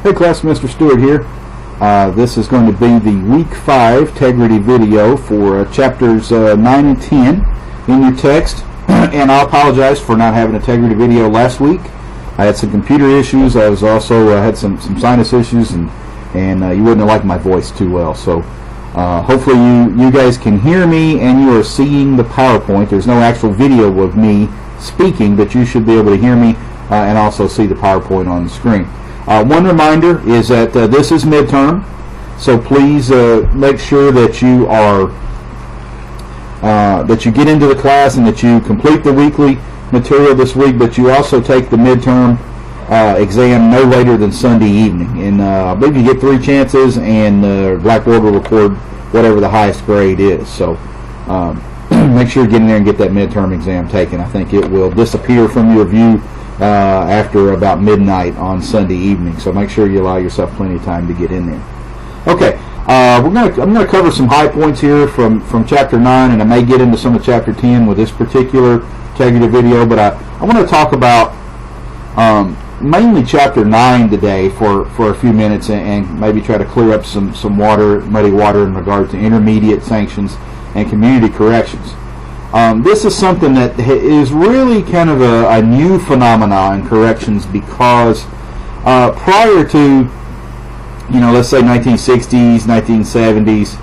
Hey class, Mr. Stewart here. This is going to be the week 5 Tegrity video for chapters 9 and 10 in your text. And I apologize for not having a Tegrity video last week. I had some computer issues. I was also had some sinus issues, and you wouldn't have liked my voice too well. So hopefully you guys can hear me and you are seeing the PowerPoint. There's no actual video of me speaking, but you should be able to hear me and also see the PowerPoint on the screen. One reminder is that this is midterm, so please make sure that you are that you get into the class and that you complete the weekly material this week, but you also take the midterm exam no later than Sunday evening. And I believe you get 3 chances, and Blackboard will record whatever the highest grade is. So make sure you get in there and get that midterm exam taken. I think it will disappear from your view after about midnight on Sunday evening. So make sure you allow yourself plenty of time to get in there. Okay, I'm going to cover some high points here from Chapter 9, and I may get into some of Chapter 10 with this particular Tegrity video, but I want to talk about mainly Chapter 9 today for a few minutes, and maybe try to clear up some muddy water in regard to intermediate sanctions and community corrections. This is something that is really kind of a new phenomenon in corrections, because prior to, let's say 1960s, 1970s,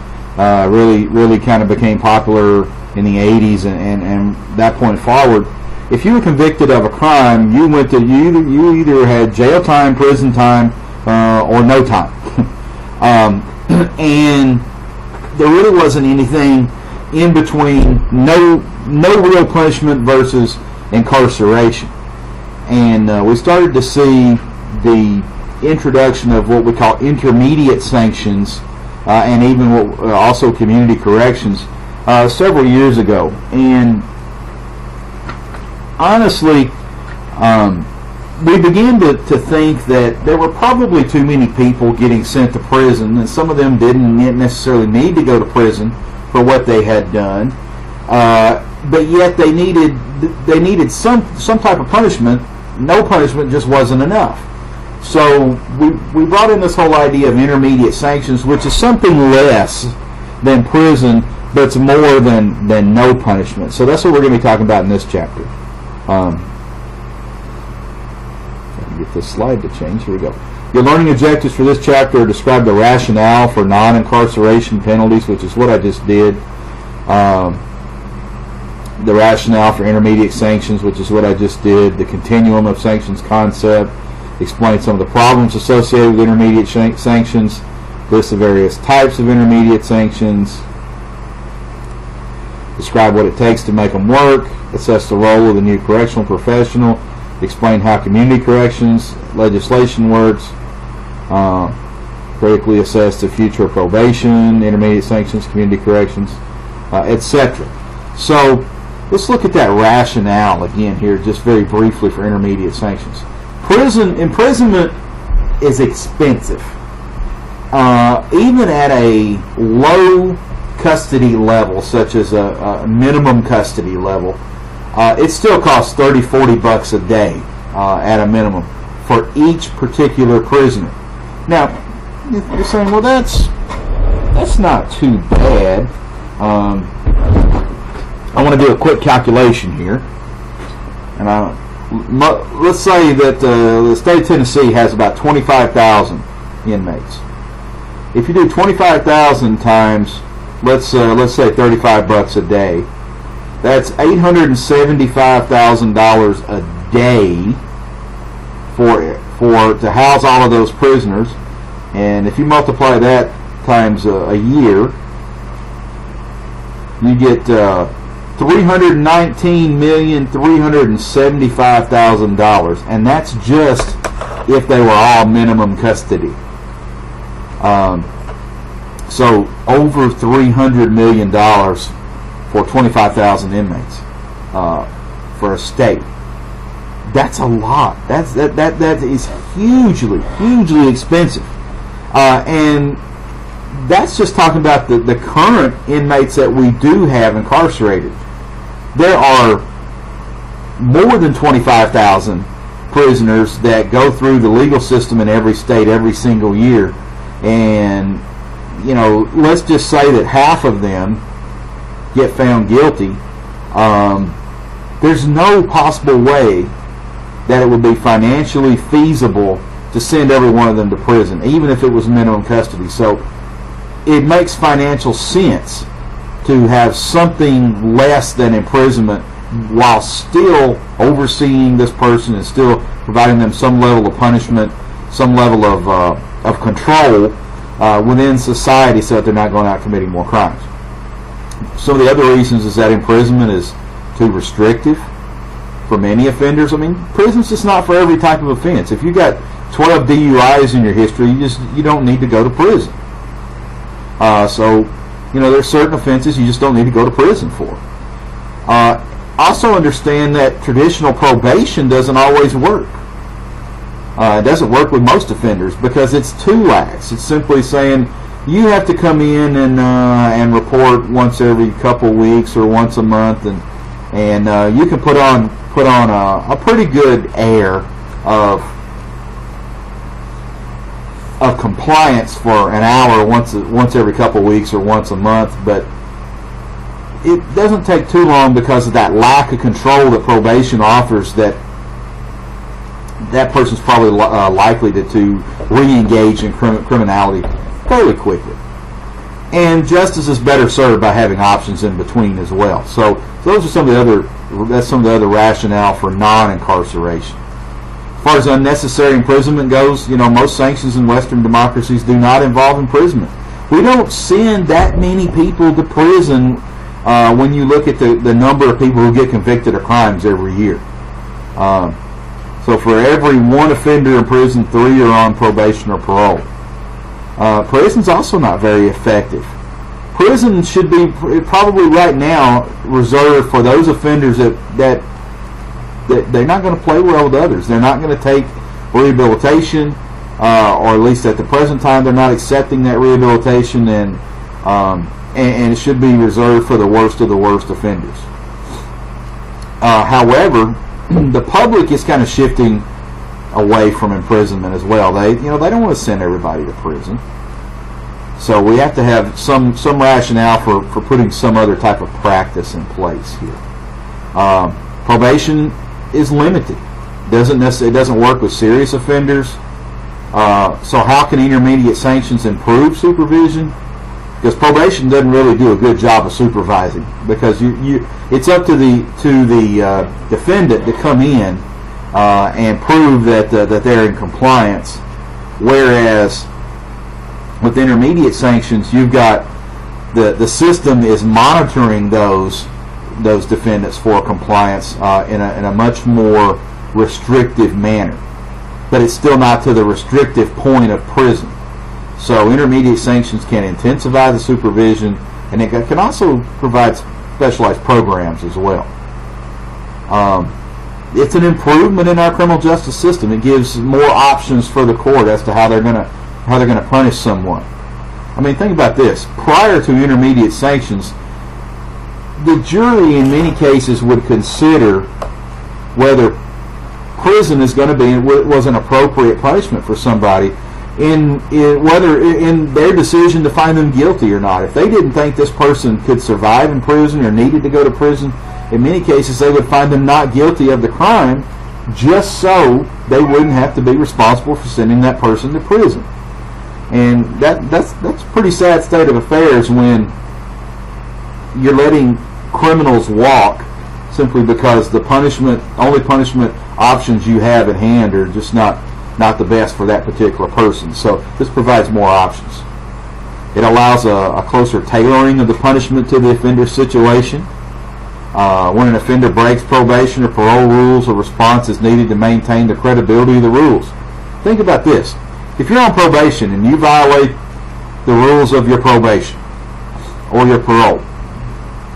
really kind of became popular in the 80s and that point forward. If you were convicted of a crime, you either had jail time, prison time, or no time. And there really wasn't anything in between, no real punishment versus incarceration. And we started to see the introduction of what we call intermediate sanctions, and even also community corrections several years ago. And honestly, we began to think that there were probably too many people getting sent to prison, and some of them didn't necessarily need to go to prison for what they had done, but yet they needed some type of punishment. No punishment just wasn't enough. So we brought in this whole idea of intermediate sanctions, which is something less than prison, but it's more than no punishment. So that's what we're going to be talking about in this chapter. Get this slide to change. Here we go. Your learning objectives for this chapter describe the rationale for non-incarceration penalties, which is what I just did. The rationale for intermediate sanctions, which is what I just did. The continuum of sanctions concept. Explain some of the problems associated with intermediate sanctions. List the various types of intermediate sanctions. Describe what it takes to make them work. Assess the role of the new correctional professional. Explain how community corrections legislation works. Critically assess the future of probation, intermediate sanctions, community corrections, etc. So let's look at that rationale again here, just very briefly, for intermediate sanctions. Imprisonment is expensive. Even at a low custody level, such as a minimum custody level, it still costs $30-40 a day at a minimum for each particular prisoner. Now, you're saying, well, that's not too bad. I want to do a quick calculation here, and let's say that the state of Tennessee has about 25,000 inmates. If you do 25,000 times, let's say $35 a day, that's $875,000 a day to house all of those prisoners. And if you multiply that times a year, you get $319,375,000, and that's just if they were all minimum custody. So over $300 million for 25,000 inmates for a state. That's a lot. That is hugely expensive, and that's just talking about the current inmates that we do have incarcerated. There are more than 25,000 prisoners that go through the legal system in every state every single year, and let's just say that half of them get found guilty. There's no possible way that it would be financially feasible to send every one of them to prison, even if it was minimum custody. So it makes financial sense to have something less than imprisonment while still overseeing this person and still providing them some level of punishment, some level of control within society, so that they're not going out committing more crimes. Some of the other reasons is that imprisonment is too restrictive for many offenders. I mean, prison's just not for every type of offense. If you got 12 DUIs in your history, you don't need to go to prison. So there's certain offenses you just don't need to go to prison for. Also understand that traditional probation doesn't always work. It doesn't work with most offenders because it's too lax. It's simply saying you have to come in and report once every couple weeks or once a month, and you can put on a pretty good air of compliance for an hour once every couple weeks or once a month, but it doesn't take too long because of that lack of control that probation offers, that person's probably likely to re-engage in criminality fairly quickly. And justice is better served by having options in between as well. So those are that's some of the other rationale for non-incarceration. As far as unnecessary imprisonment goes, most sanctions in Western democracies do not involve imprisonment. We don't send that many people to prison when you look at the number of people who get convicted of crimes every year. So for every one offender in prison, 3 are on probation or parole. Prison's also not very effective. Prison should be probably right now reserved for those offenders that they're not going to play well with others. They're not going to take rehabilitation, or at least at the present time, they're not accepting that rehabilitation, and it should be reserved for the worst of the worst offenders. However, the public is kind of shifting away from imprisonment as well. They don't want to send everybody to prison. So we have to have some rationale for putting some other type of practice in place here. Probation is limited. It doesn't work with serious offenders. So how can intermediate sanctions improve supervision? Because probation doesn't really do a good job of supervising, because it's up to the defendant to come in and prove that they're in compliance, whereas with intermediate sanctions, you've got the system is monitoring those defendants for compliance in a much more restrictive manner, but it's still not to the restrictive point of prison. So intermediate sanctions can intensify the supervision, and it can also provide specialized programs as well. It's an improvement in our criminal justice system. It gives more options for the court as to how they're going to punish someone. I mean, think about this. Prior to intermediate sanctions, the jury in many cases would consider whether prison was an appropriate punishment for somebody whether in their decision to find them guilty or not. If they didn't think this person could survive in prison or needed to go to prison, in many cases they would find them not guilty of the crime, just so they wouldn't have to be responsible for sending that person to prison. And that's a pretty sad state of affairs when you're letting criminals walk simply because the only punishment options you have at hand are just not the best for that particular person. So this provides more options. It allows a closer tailoring of the punishment to the offender's situation. When an offender breaks probation or parole rules, a response is needed to maintain the credibility of the rules. Think about this. If you're on probation and you violate the rules of your probation or your parole,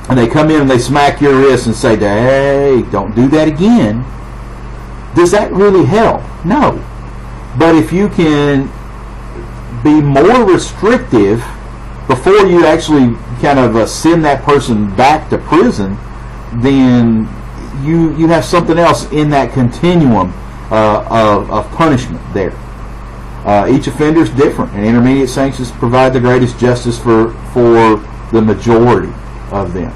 and they come in and they smack your wrist and say, hey, don't do that again, does that really help? No. But if you can be more restrictive before you actually kind of send that person back to prison, then you have something else in that continuum of punishment there. Each offender is different, and intermediate sanctions provide the greatest justice for the majority of them.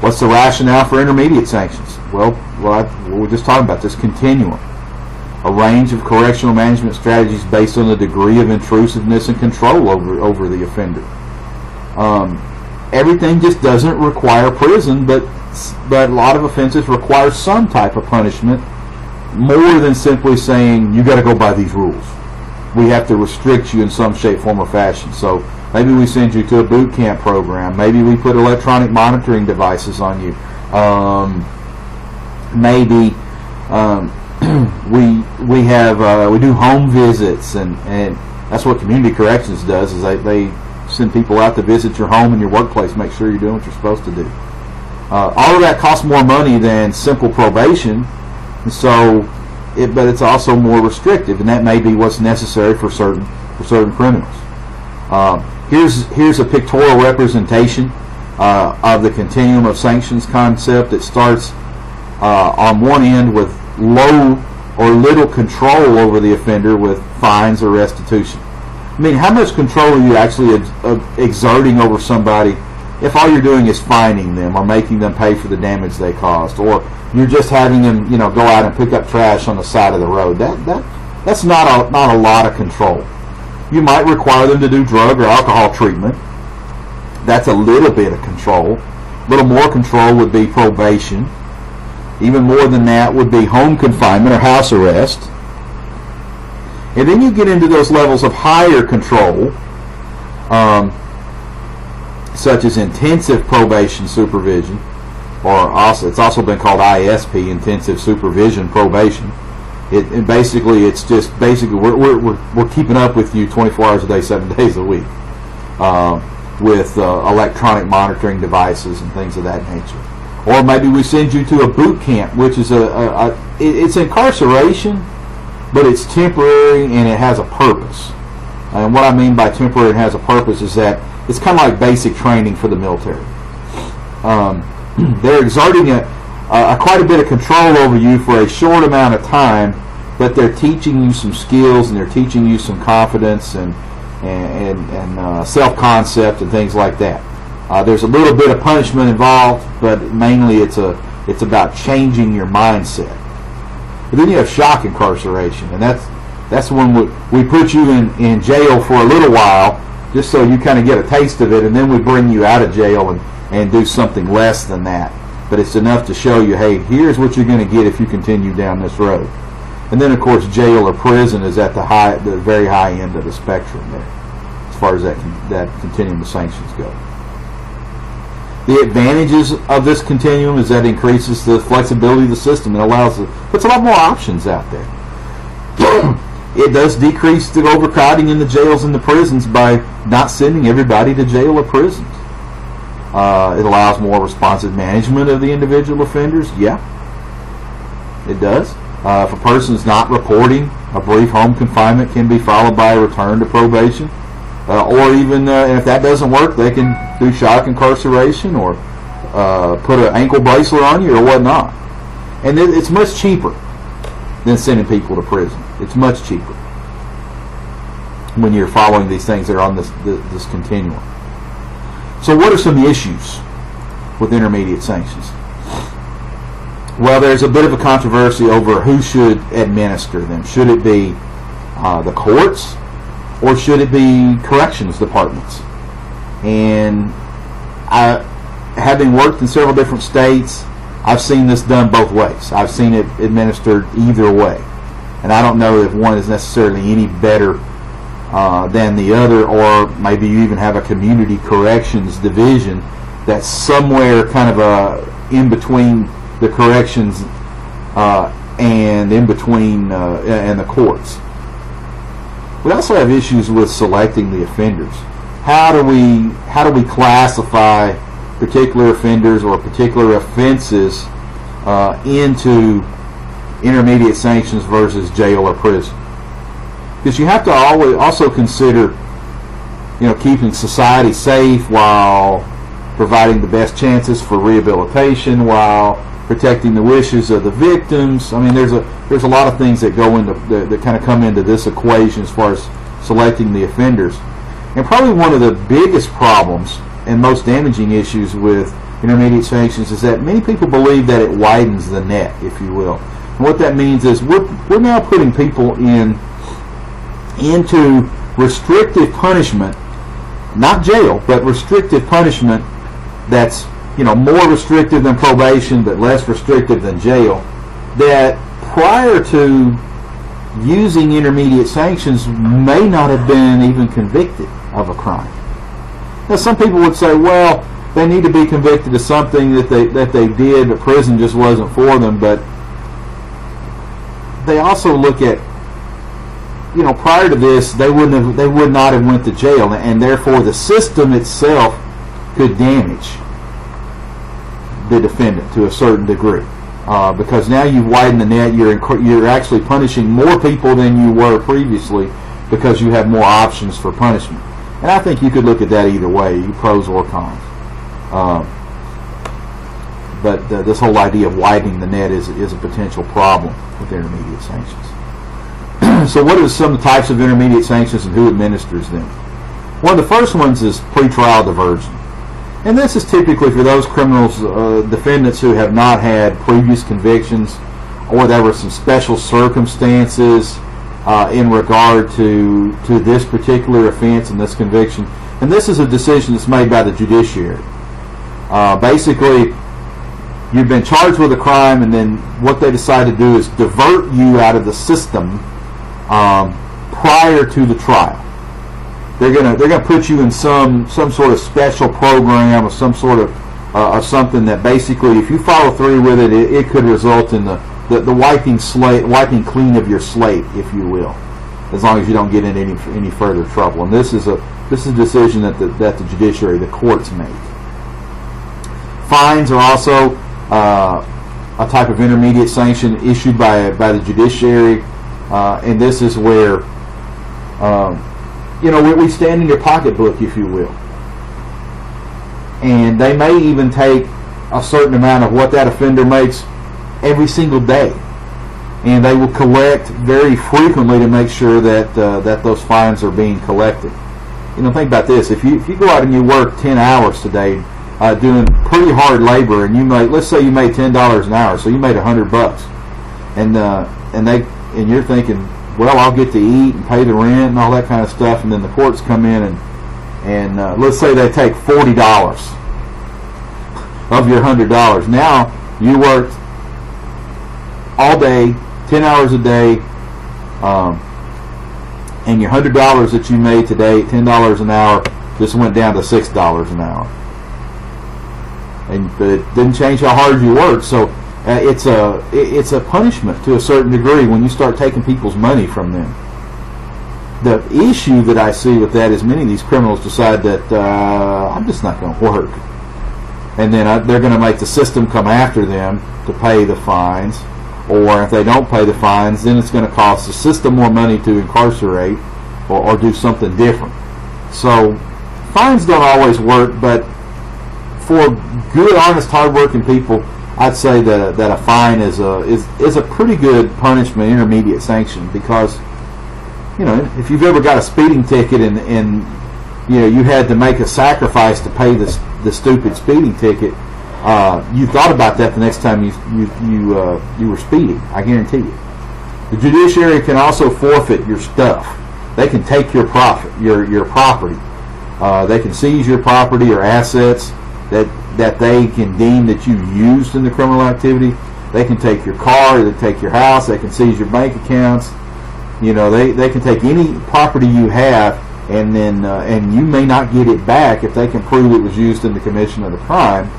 What's the rationale for intermediate sanctions? Well, we're just talking about this continuum. A range of correctional management strategies based on the degree of intrusiveness and control over the offender. Everything just doesn't require prison, but a lot of offenses require some type of punishment, more than simply saying you got to go by these rules. We have to restrict you in some shape, form, or fashion. So maybe we send you to a boot camp program. Maybe we put electronic monitoring devices on you. Maybe we do home visits, and that's what community corrections does. Is they send people out to visit your home and your workplace, make sure you're doing what you're supposed to do. All of that costs more money than simple probation, but it's also more restrictive, and that may be what's necessary for certain criminals. Here's a pictorial representation of the continuum of sanctions concept. It starts on one end with low or little control over the offender with fines or restitution. I mean, how much control are you actually exerting over somebody if all you're doing is fining them or making them pay for the damage they caused, or you're just having them, go out and pick up trash on the side of the road? That's not a lot of control. You might require them to do drug or alcohol treatment. That's a little bit of control. A little more control would be probation. Even more than that would be home confinement or house arrest. And then you get into those levels of higher control, such as intensive probation supervision, it's also been called ISP, intensive supervision probation. It's just we're keeping up with you 24 hours a day, 7 days a week, with electronic monitoring devices and things of that nature. Or maybe we send you to a boot camp, which is it's incarceration, but it's temporary and it has a purpose. And what I mean by temporary and has a purpose is that it's kind of like basic training for the military. They're exerting quite a bit of control over you for a short amount of time, but they're teaching you some skills and they're teaching you some confidence and self-concept and things like that. There's a little bit of punishment involved, but mainly it's about changing your mindset. But then you have shock incarceration, and that's when we put you in jail for a little while, just so you kind of get a taste of it, and then we bring you out of jail and do something less than that. But it's enough to show you, hey, here's what you're going to get if you continue down this road. And then, of course, jail or prison is at the very high end of the spectrum there, as far as that continuum of sanctions go. The advantages of this continuum is that it increases the flexibility of the system and puts a lot more options out there. It does decrease the overcrowding in the jails and the prisons by not sending everybody to jail or prisons. It allows more responsive management of the individual offenders. Yeah, it does. If a person's not reporting, a brief home confinement can be followed by a return to probation. Or even if that doesn't work, they can do shock incarceration or put an ankle bracelet on you or whatnot. And it's much cheaper than sending people to prison. It's much cheaper when you're following these things that are on this continuum. So what are some issues with intermediate sanctions? Well, there's a bit of a controversy over who should administer them. Should it be the courts, or should it be corrections departments? And having worked in several different states, I've seen this done both ways. I've seen it administered either way. And I don't know if one is necessarily any better than the other, or maybe you even have a community corrections division that's somewhere kind of in between the corrections and in between and the courts. We also have issues with selecting the offenders. How do we classify particular offenders or particular offenses into intermediate sanctions versus jail or prison? Because you have to always also consider, keeping society safe while providing the best chances for rehabilitation, while protecting the wishes of the victims. I mean, there's a lot of things that go into that kind of come into this equation as far as selecting the offenders. And probably one of the biggest problems and most damaging issues with intermediate sanctions is that many people believe that it widens the net, if you will. And what that means is we're now putting people into restrictive punishment, not jail, but restrictive punishment that's more restrictive than probation but less restrictive than jail, that prior to using intermediate sanctions may not have been even convicted of a crime. Now, some people would say, well, they need to be convicted of something that they did, but prison just wasn't for them. But they also look at, prior to this, they would not have went to jail, and therefore the system itself could damage the defendant to a certain degree, because now you've widened the net. You're actually punishing more people than you were previously because you have more options for punishment. And I think you could look at that either way, pros or cons. But this whole idea of widening the net is a potential problem with intermediate sanctions. So what are some of the types of intermediate sanctions and who administers them? One of the first ones is pretrial diversion. And this is typically for those criminals, defendants who have not had previous convictions, or there were some special circumstances in regard to this particular offense and this conviction. And this is a decision that's made by the judiciary. Basically, you've been charged with a crime, and then what they decide to do is divert you out of the system prior to the trial. They're gonna put you in some sort of special program or some sort of something that basically, if you follow through with it, it could result in the wiping clean of your slate, if you will, as long as you don't get in any further trouble. And this is a decision that the judiciary, the courts, make. Fines are also a type of intermediate sanction issued by the judiciary, and this is where we stand in your pocketbook, if you will. And they may even take a certain amount of what that offender makes every single day. And they will collect very frequently to make sure that those fines are being collected. Think about this. If you go out and you work 10 hours today doing pretty hard labor, and let's say you made $10 an hour, so you made $100, and you're thinking, well, I'll get to eat and pay the rent and all that kind of stuff, and then the courts come in and let's say they take $40 of your $100. Now you worked all day, 10 hours a day, and your $100 that you made today, $10 an hour, just went down to $6 an hour. But it didn't change how hard you worked. So it's a punishment to a certain degree when you start taking people's money from them. The issue that I see with that is many of these criminals decide that I'm just not going to work, and then they're going to make the system come after them to pay the fines, or if they don't pay the fines, then it's going to cost the system more money to incarcerate or do something different. So fines don't always work, but for good, honest, hard-working people, I'd say that a fine is a pretty good punishment, intermediate sanction, because if you've ever got a speeding ticket and you had to make a sacrifice to pay the stupid speeding ticket, you thought about that the next time you were speeding. I guarantee you. The judiciary can also forfeit your stuff. They can take your your property. They can seize your property or assets that they can deem that you used in the criminal activity. They can take your car, they can take your house, they can seize your bank accounts. They can take any property you have, and then and you may not get it back if they can prove it was used in the commission of the crime.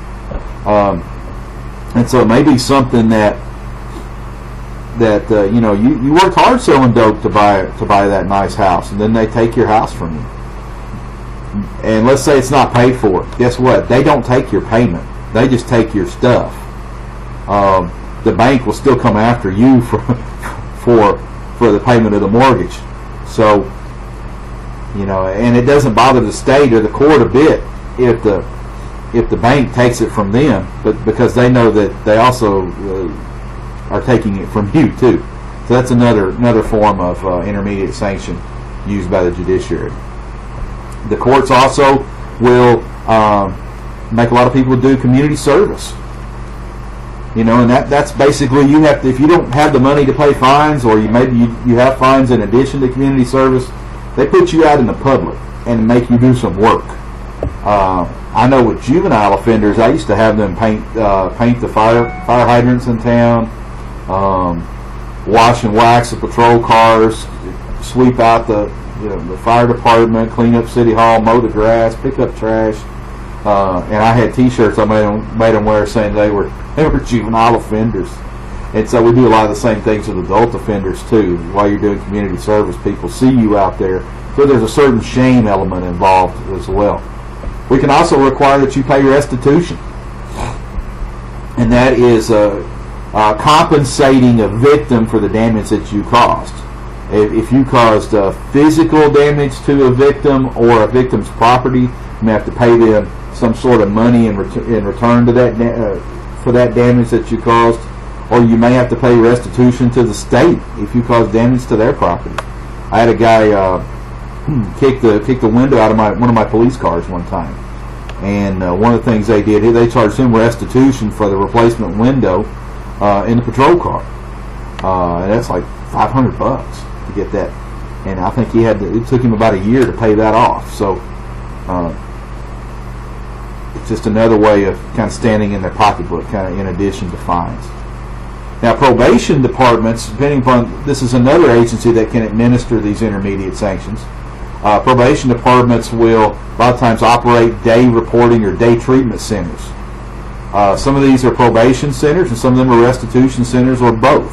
And so it may be something that you worked hard selling dope to buy that nice house, and then they take your house from you. And let's say it's not paid for. Guess what? They don't take your payment. They just take your stuff. The bank will still come after you for the payment of the mortgage. So, and it doesn't bother the state or the court a bit if if the bank takes it from them, but because they know that they also are taking it from you too. So that's another form of intermediate sanction used by the judiciary. The courts also will make a lot of people do community service. You know, and that's basically, you have to, if you don't have the money to pay fines, or maybe you have fines in addition to community service, they put you out in the public and make you do some work. I know with juvenile offenders, I used to have them paint the fire hydrants in town, wash and wax the patrol cars, sweep out the fire department, clean up City Hall, mow the grass, pick up trash. And I had T-shirts I made them wear saying they were juvenile offenders. And so we do a lot of the same things with adult offenders too. While you're doing community service, people see you out there, so there's a certain shame element involved as well. We can also require that you pay restitution, and that is compensating a victim for the damage that you caused. If you caused physical damage to a victim or a victim's property, you may have to pay them some sort of money in return to that for that damage that you caused, or you may have to pay restitution to the state if you caused damage to their property. I had a guy kick the window out of one of my police cars one time, and one of the things they did, they charged him restitution for the replacement window in the patrol car, and that's like $500 to get that, and I think it took him about a year to pay that off. So it's just another way of kind of standing in their pocketbook, kind of in addition to fines. Now, probation departments, depending upon, this is another agency that can administer these intermediate sanctions. Probation departments will a lot of times operate day reporting or day treatment centers. Some of these are probation centers, and some of them are restitution centers, or both.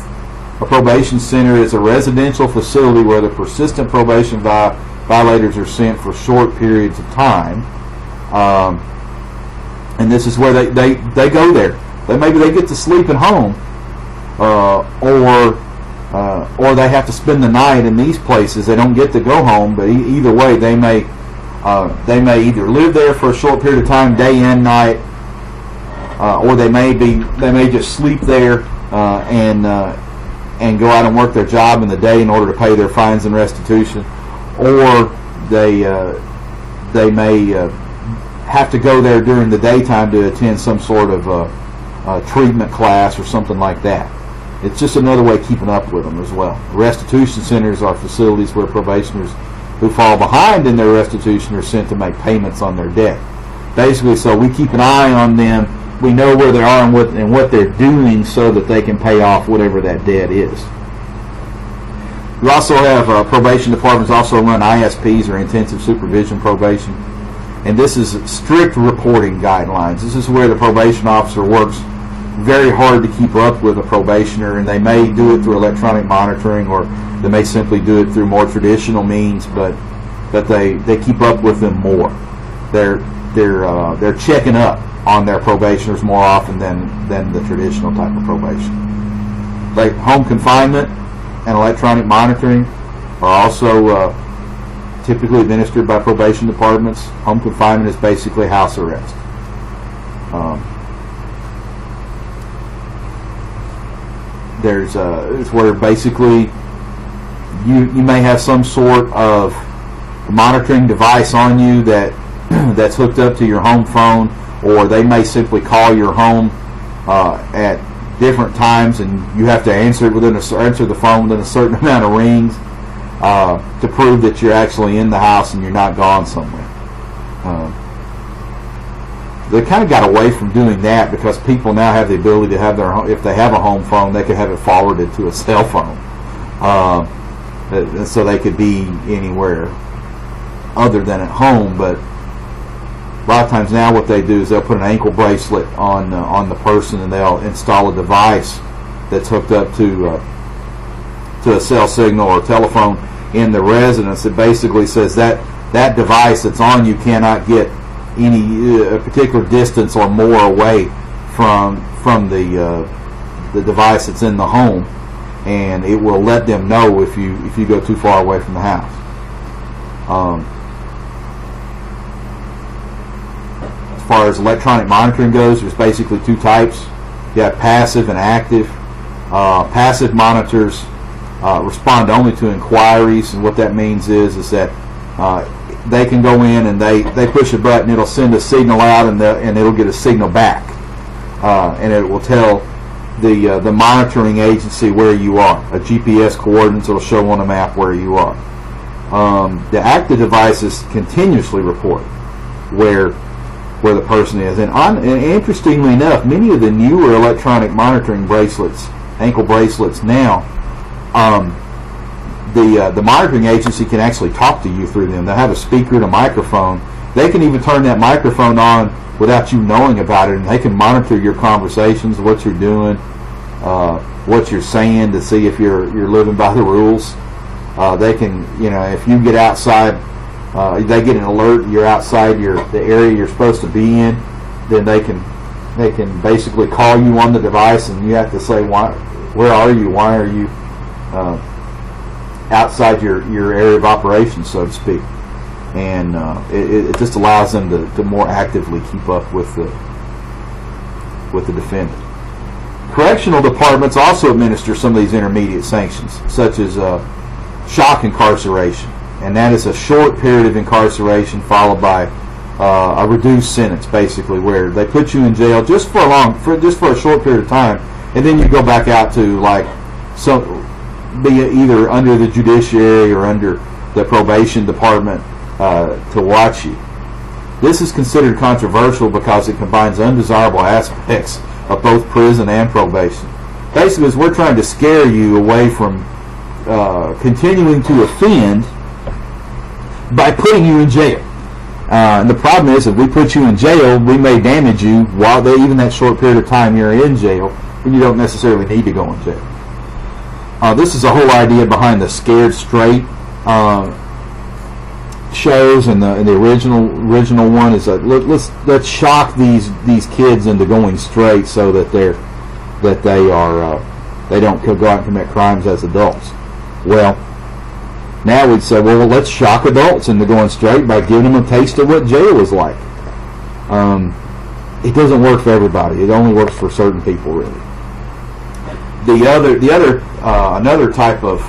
A probation center is a residential facility where the persistent probation violators are sent for short periods of time. And this is where they go there. Maybe they get to sleep at home, or they have to spend the night in these places. They don't get to go home, but either way, they may either live there for a short period of time, day and night, or they may just sleep there and go out and work their job in the day in order to pay their fines and restitution, or they may have to go there during the daytime to attend some sort of treatment class or something like that. It's just another way of keeping up with them as well. Restitution centers are facilities where probationers who fall behind in their restitution are sent to make payments on their debt. Basically, so we keep an eye on them. We know where they are and what they're doing so that they can pay off whatever that debt is. We also have probation departments also run ISPs, or intensive supervision probation. And this is strict reporting guidelines. This is where the probation officer works very hard to keep up with a probationer, and they may do it through electronic monitoring, or they may simply do it through more traditional means, but they keep up with them more. They're checking up on their probationers more often than the traditional type of probation. Like home confinement and electronic monitoring are also typically administered by probation departments. Home confinement is basically house arrest. It's where basically you may have some sort of monitoring device on you that's hooked up to your home phone, or they may simply call your home at different times, and you have to answer the phone within a certain amount of rings to prove that you're actually in the house and you're not gone somewhere. They kind of got away from doing that because people now have the ability to have if they have a home phone, they could have it forwarded to a cell phone, so they could be anywhere other than at home. But a lot of times now what they do is they'll put an ankle bracelet on the person, and they'll install a device that's hooked up to a cell signal or telephone in the residence that basically says that device that's on you cannot get any particular distance or more away from the device that's in the home, and it will let them know if you go too far away from the house. As far as electronic monitoring goes, there's basically two types. You have passive and active. Passive monitors respond only to inquiries, and what that means is that they can go in and they push a button, it'll send a signal out, and it'll get a signal back, and it will tell the monitoring agency where you are. A GPS coordinates will show on a map where you are. The active devices continuously report where the person is, and interestingly enough, many of the newer electronic monitoring bracelets, ankle bracelets now, the monitoring agency can actually talk to you through them. They have a speaker and a microphone. They can even turn that microphone on without you knowing about it, and they can monitor your conversations, what you're doing, what you're saying, to see if you're living by the rules. They can, if you get outside, they get an alert you're outside the area you're supposed to be in, then they can basically call you on the device, and you have to say, where are you? Why are you outside your area of operations, so to speak? And it just allows them to more actively keep up with the defendant. Correctional departments also administer some of these intermediate sanctions, such as shock incarceration, and that is a short period of incarceration followed by a reduced sentence, basically, where they put you in jail just for a short period of time, and then you go back out to be either under the judiciary or under the probation department to watch you. This is considered controversial because it combines undesirable aspects of both prison and probation. Basically, we're trying to scare you away from continuing to offend by putting you in jail. And the problem is, if we put you in jail, we may damage you while even that short period of time you're in jail, and you don't necessarily need to go in jail. This is the whole idea behind the Scared Straight shows, and the original one is that let's shock these kids into going straight so that they don't go out and commit crimes as adults. Well, now we'd say, well, let's shock adults into going straight by giving them a taste of what jail is like. It doesn't work for everybody. It only works for certain people, really. Another type of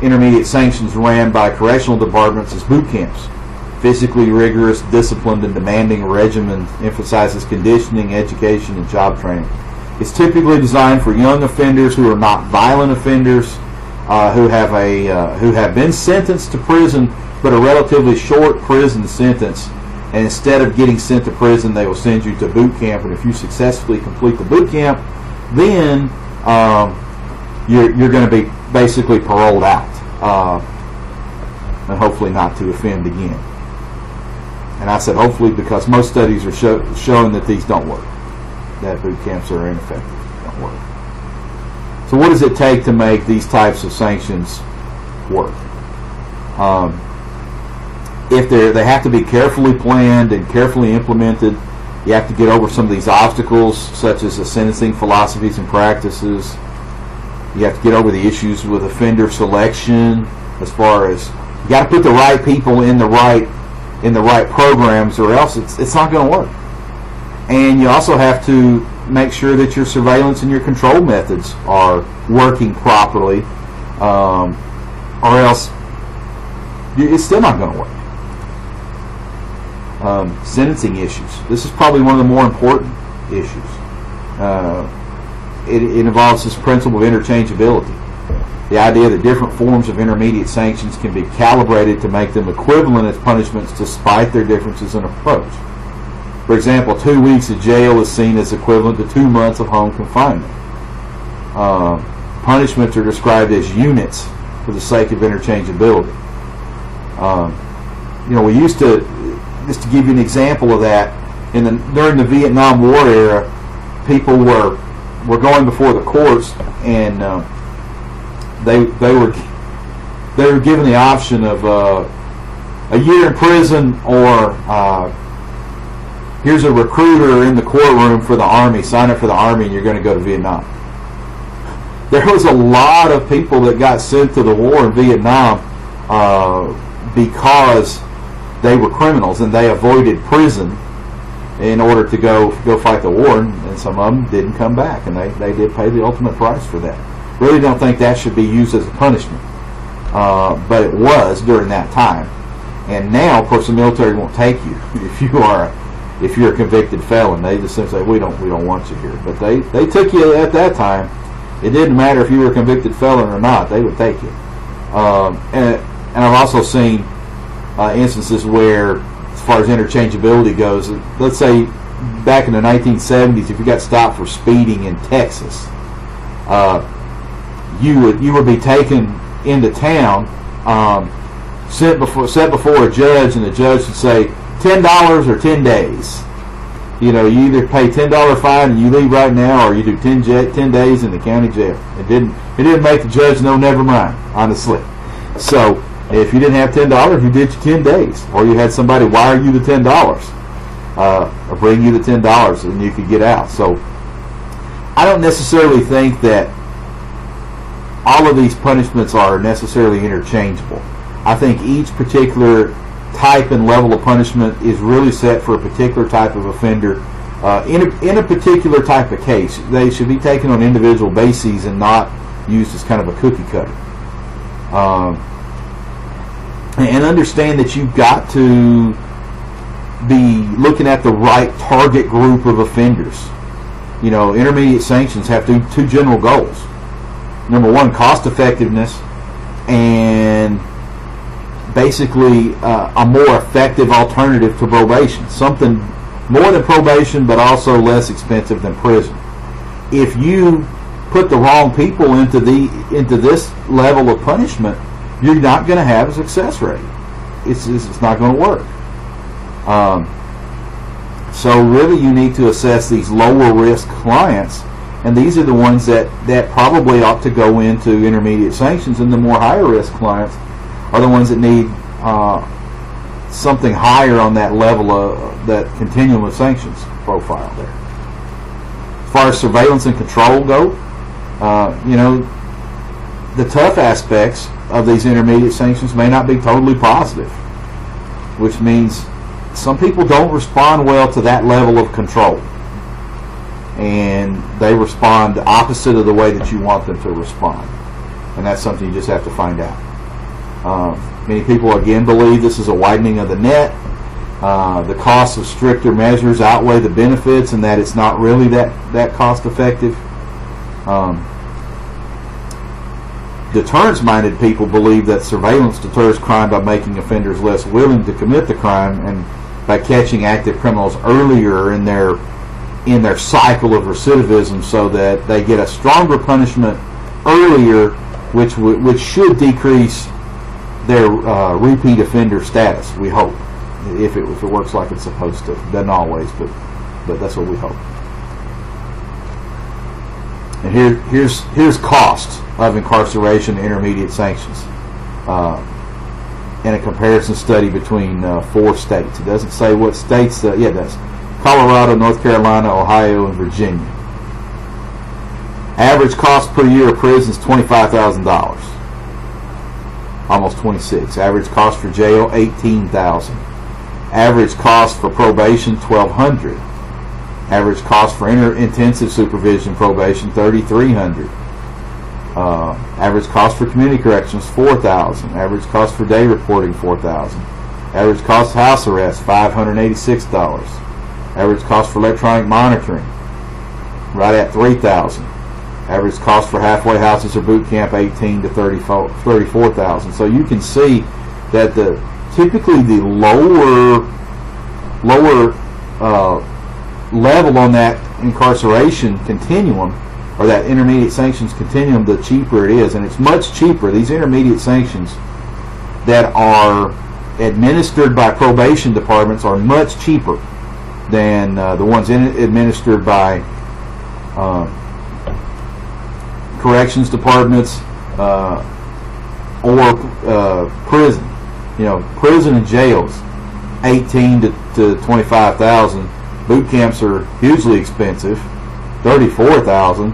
intermediate sanctions ran by correctional departments is boot camps. Physically rigorous, disciplined, and demanding regimen emphasizes conditioning, education, and job training. It's typically designed for young offenders who are not violent offenders, who have been sentenced to prison, but a relatively short prison sentence. And instead of getting sent to prison, they will send you to boot camp. And if you successfully complete the boot camp, then you're going to be basically paroled out, and hopefully not to offend again. And I said hopefully because most studies are showing that these don't work, that boot camps are ineffective, don't work. So what does it take to make these types of sanctions work? If they have to be carefully planned and carefully implemented. You have to get over some of these obstacles, such as the sentencing philosophies and practices. You have to get over the issues with offender selection, as far as you got to put the right people in the right programs, or else it's not going to work. And you also have to make sure that your surveillance and your control methods are working properly, or else it's still not going to work. Sentencing issues. This is probably one of the more important issues. It involves this principle of interchangeability. The idea that different forms of intermediate sanctions can be calibrated to make them equivalent as punishments despite their differences in approach. For example, 2 weeks of jail is seen as equivalent to 2 months of home confinement. Punishments are described as units for the sake of interchangeability. We used to, just to give you an example of that, during the Vietnam War era, people were going before the courts, and they were given the option of a year in prison, or here's a recruiter in the courtroom for the Army, sign up for the Army and you're going to go to Vietnam. There was a lot of people that got sent to the war in Vietnam because they were criminals and they avoided prison in order to go fight the war, and some of them didn't come back, and they did pay the ultimate price for that. Really don't think that should be used as a punishment, but it was during that time. And now, of course, the military won't take you if you're a convicted felon. They just simply say, we don't want you here. But they took you at that time. It didn't matter if you were a convicted felon or not; they would take you. And I've also seen instances where, as far as interchangeability goes, let's say back in the 1970s, if you got stopped for speeding in Texas, you would be taken into town, set before a judge, and the judge would say $10 or 10 days. You either pay $10 fine and you leave right now, or you do 10 days in the county jail. It didn't make the judge know, never mind, honestly. So if you didn't have $10, you did your 10 days, or you had somebody wire you the $10, or bring you the $10, and you could get out. So I don't necessarily think that all of these punishments are necessarily interchangeable. I think each particular type and level of punishment is really set for a particular type of offender in a particular type of case. They should be taken on individual bases and not used as kind of a cookie cutter. And understand that you've got to be looking at the right target group of offenders. Intermediate sanctions have two general goals. Number one, cost effectiveness, and basically a more effective alternative to probation. Something more than probation, but also less expensive than prison. If you put the wrong people into this level of punishment, you're not going to have a success rate. It's not going to work. So really, you need to assess these lower risk clients, and these are the ones that probably ought to go into intermediate sanctions, and the more higher risk clients are the ones that need something higher on that level of that continuum of sanctions profile there. As far as surveillance and control go, the tough aspects of these intermediate sanctions may not be totally positive, which means some people don't respond well to that level of control, and they respond opposite of the way that you want them to respond, and that's something you just have to find out. Many people again believe this is a widening of the net. The costs of stricter measures outweigh the benefits, and that it's not really that cost effective. Deterrence-minded people believe that surveillance deters crime by making offenders less willing to commit the crime, and by catching active criminals earlier in their cycle of recidivism, so that they get a stronger punishment earlier, which should decrease their repeat offender status. We hope, if it works like it's supposed to. Doesn't always, but that's what we hope. And here's cost of incarceration and intermediate sanctions in a comparison study between 4 states. It doesn't say what states. It does. Colorado, North Carolina, Ohio, and Virginia. Average cost per year of prison is $25,000. Almost 26. Average cost for jail, $18,000. Average cost for probation, $1,200. Average cost for intensive supervision probation, $3,300. Average cost for community corrections, $4,000. Average cost for day reporting, $4,000. Average cost of house arrest, $586. Average cost for electronic monitoring, right at $3,000. Average cost for halfway houses or boot camp, $18,000 to $34,000. So you can see that typically the lower level on that incarceration continuum, or that intermediate sanctions continuum, the cheaper it is. And it's much cheaper. These intermediate sanctions that are administered by probation departments are much cheaper than the ones administered by corrections departments or prison. Prison and jails, $18,000 to $25,000. Boot camps are hugely expensive, $34,000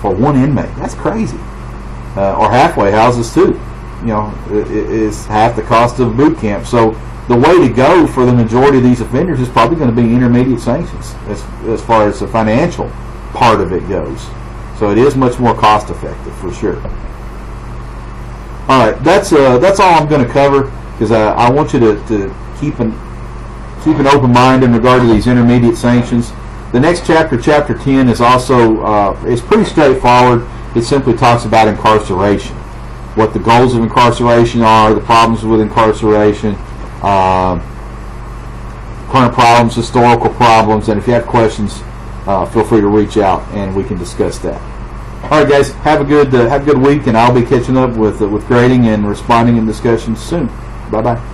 for one inmate. That's crazy. Or halfway houses too. is half the cost of boot camp. So the way to go for the majority of these offenders is probably going to be intermediate sanctions as far as the financial part of it goes. So it is much more cost effective for sure. All right, that's all I'm going to cover, because I want you to keep an open mind in regard to these intermediate sanctions. The next chapter, chapter 10, is also it's pretty straightforward. It simply talks about incarceration, what the goals of incarceration are, the problems with incarceration, current problems, historical problems, and if you have questions, feel free to reach out and we can discuss that. All right, guys, have a good week, and I'll be catching up with grading and responding in discussions soon. Bye bye.